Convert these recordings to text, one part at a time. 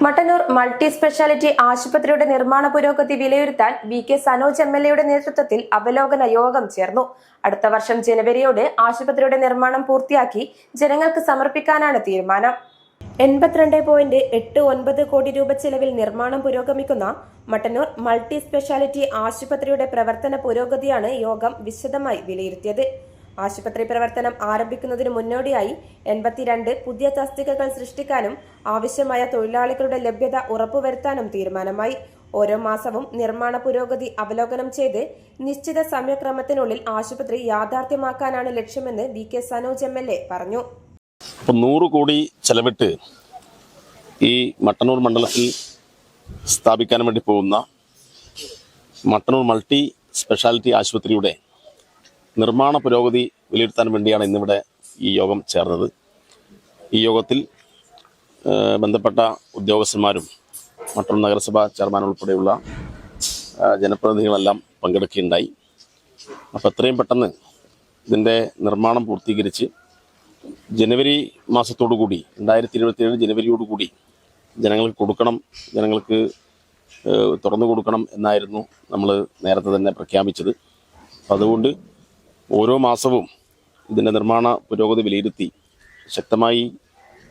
Mattannur multi speciality ആശുപത്രിയുടെ നിർമ്മാണ പുരോഗതി വിലയിരുത്താൻ വി.കെ. സനോജ് എം.എൽ.എയുടെ നേതൃത്വത്തിൽ അവലോകന യോഗം ചേർന്നു. അടുത്ത വർഷം ജനുവരിയോടെ ആശുപത്രിയുടെ നിർമ്മാണം പൂർത്തിയാക്കി ജനങ്ങൾക്ക് സമർപ്പിക്കാനാണ് തീരുമാനം. 82.89 കോടി രൂപ ചെലവിൽ നിർമ്മാണം പുരോഗമിക്കുന്ന മട്ടന്നൂർ മൾട്ടി സ്പെഷ്യാലിറ്റി ആശുപത്രിയുടെ പ്രവർത്തന പുരോഗതിയാണ് യോഗം വിശദമായി വിലയിരുത്തിയത്. ആശുപത്രി പ്രവർത്തനം ആരംഭിക്കുന്നതിന് മുന്നോടിയായി 82 പുതിയ തസ്തികകൾ സൃഷ്ടിക്കാനും ആവശ്യമായ തൊഴിലാളികളുടെ ലഭ്യത ഉറപ്പുവരുത്താനും തീരുമാനമായി. ഓരോ മാസവും നിർമ്മാണ പുരോഗതി അവലോകനം ചെയ്ത് നിശ്ചിത സമയക്രമത്തിനുള്ളിൽ ആശുപത്രി യാഥാർത്ഥ്യമാക്കാനാണ് ലക്ഷ്യമെന്ന് വി.കെ. സനോജ് എം.എൽ.എ പറഞ്ഞു. 100 കോടി ചെലവിട്ട് ഈ മട്ടന്നൂർ മണ്ഡലത്തിൽ സ്ഥാപിക്കാൻ വേണ്ടി പോകുന്ന മട്ടന്നൂർ മൾട്ടി സ്പെഷ്യാലിറ്റി ആശുപത്രിയുടെ നിർമ്മാണ പുരോഗതി വിലയിരുത്താൻ വേണ്ടിയാണ് ഇന്നിവിടെ ഈ യോഗം ചേർന്നത്. ഈ യോഗത്തിൽ ബന്ധപ്പെട്ട ഉദ്യോഗസ്ഥന്മാരും മട്ടന്നൂർ നഗരസഭാ ചെയർമാൻ ഉൾപ്പെടെയുള്ള ജനപ്രതിനിധികളെല്ലാം പങ്കെടുക്കുകയുണ്ടായി. അപ്പോൾ എത്രയും പെട്ടെന്ന് ഇതിൻ്റെ നിർമ്മാണം പൂർത്തീകരിച്ച് ജനുവരി മാസത്തോടുകൂടി 2027 ജനുവരിയോടുകൂടി ജനങ്ങൾക്ക് തുറന്നു കൊടുക്കണം എന്നായിരുന്നു നമ്മൾ നേരത്തെ തന്നെ പ്രഖ്യാപിച്ചത്. അപ്പം അതുകൊണ്ട് ഓരോ മാസവും ഇതിൻ്റെ നിർമ്മാണ പുരോഗതി വിലയിരുത്തി ശക്തമായി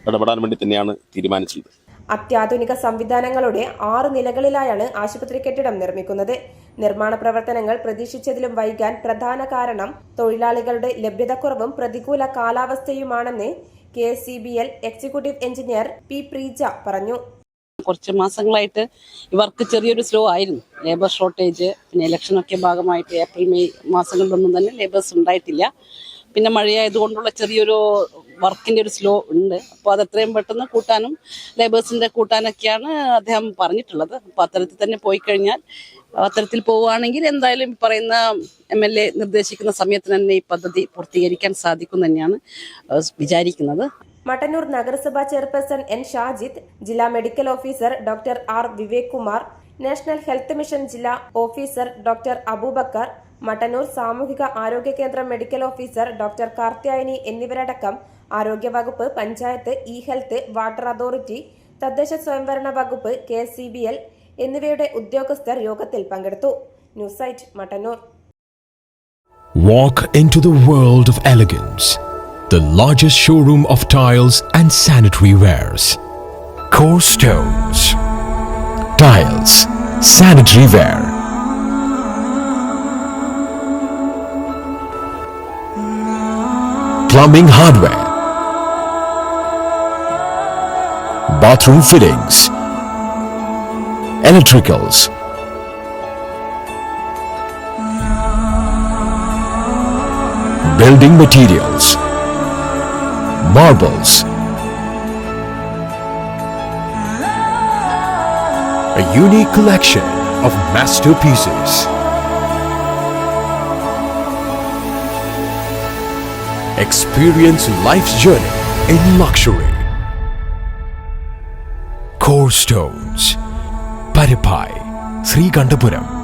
ഇടപെടാൻ വേണ്ടി തന്നെയാണ് തീരുമാനിച്ചത്. അത്യാധുനിക സംവിധാനങ്ങളോടെ 6 നിലകളിലായാണ് ആശുപത്രി കെട്ടിടം നിർമ്മിക്കുന്നത്. നിർമ്മാണ പ്രവർത്തനങ്ങൾ പ്രതീക്ഷിച്ചതിലും വൈകാൻ പ്രധാന കാരണം തൊഴിലാളികളുടെ ലഭ്യതക്കുറവും പ്രതികൂല കാലാവസ്ഥയുമാണെന്ന് KSCBL executive engineer P. Preeja പറഞ്ഞു. കുറച്ച് മാസങ്ങളായിട്ട് ഇവർക്ക് ചെറിയൊരു സ്ലോ ആയിരുന്നു. ലേബർ ഷോർട്ടേജ്, പിന്നെ ഇലക്ഷനൊക്കെ ഭാഗമായിട്ട് ഏപ്രിൽ മെയ് മാസങ്ങളിലൊന്നും തന്നെ ലേബേഴ്സ് ഉണ്ടായിട്ടില്ല. പിന്നെ മഴയായതുകൊണ്ടുള്ള ചെറിയൊരു വർക്കിൻ്റെ ഒരു സ്ലോ ഉണ്ട്. അപ്പോൾ അത് എത്രയും പെട്ടെന്ന് കൂട്ടാനും ലേബേഴ്സിൻ്റെ കൂട്ടാനൊക്കെയാണ് അദ്ദേഹം പറഞ്ഞിട്ടുള്ളത്. അപ്പോൾ അത്തരത്തിൽ തന്നെ പോയി കഴിഞ്ഞാൽ അത്തരത്തിൽ പോവുകയാണെങ്കിൽ എന്തായാലും പറയുന്ന MLA നിർദ്ദേശിക്കുന്ന സമയത്തിന് തന്നെ ഈ പദ്ധതി പൂർത്തീകരിക്കാൻ സാധിക്കും തന്നെയാണ് വിചാരിക്കുന്നത്. മട്ടന്നൂർ നഗരസഭാ ചെയർപേഴ്സൺ N. ഷാജിദ്, ജില്ലാ medical officer doctor R. Vivek Kumar, national health mission ജില്ലാ ഓഫീസർ ഡോക്ടർ അബൂബക്കർ, മട്ടന്നൂർ സാമൂഹിക ആരോഗ്യ കേന്ദ്രം മെഡിക്കൽ ഓഫീസർ ഡോക്ടർ കാർത്യായനി എന്നിവരടക്കം ആരോഗ്യവകുപ്പ്, പഞ്ചായത്ത്, ഇ-ഹെൽത്ത്, വാട്ടർ അതോറിറ്റി, തദ്ദേശ സ്വയംഭരണ വകുപ്പ്, KSCBL എന്നിവയുടെ ഉദ്യോഗസ്ഥർ യോഗത്തിൽ പങ്കെടുത്തു. News site Mattannur. Walk into the world of elegance. The largest showroom of tiles and sanitary wares. Core Stones. Tiles, sanitary ware. Plumbing hardware. Bathroom fittings. Electricals. Building materials. Marbles. A unique collection of masterpieces. Experience life's journey in luxury. Core Stones, Paripai, Srikandapuram.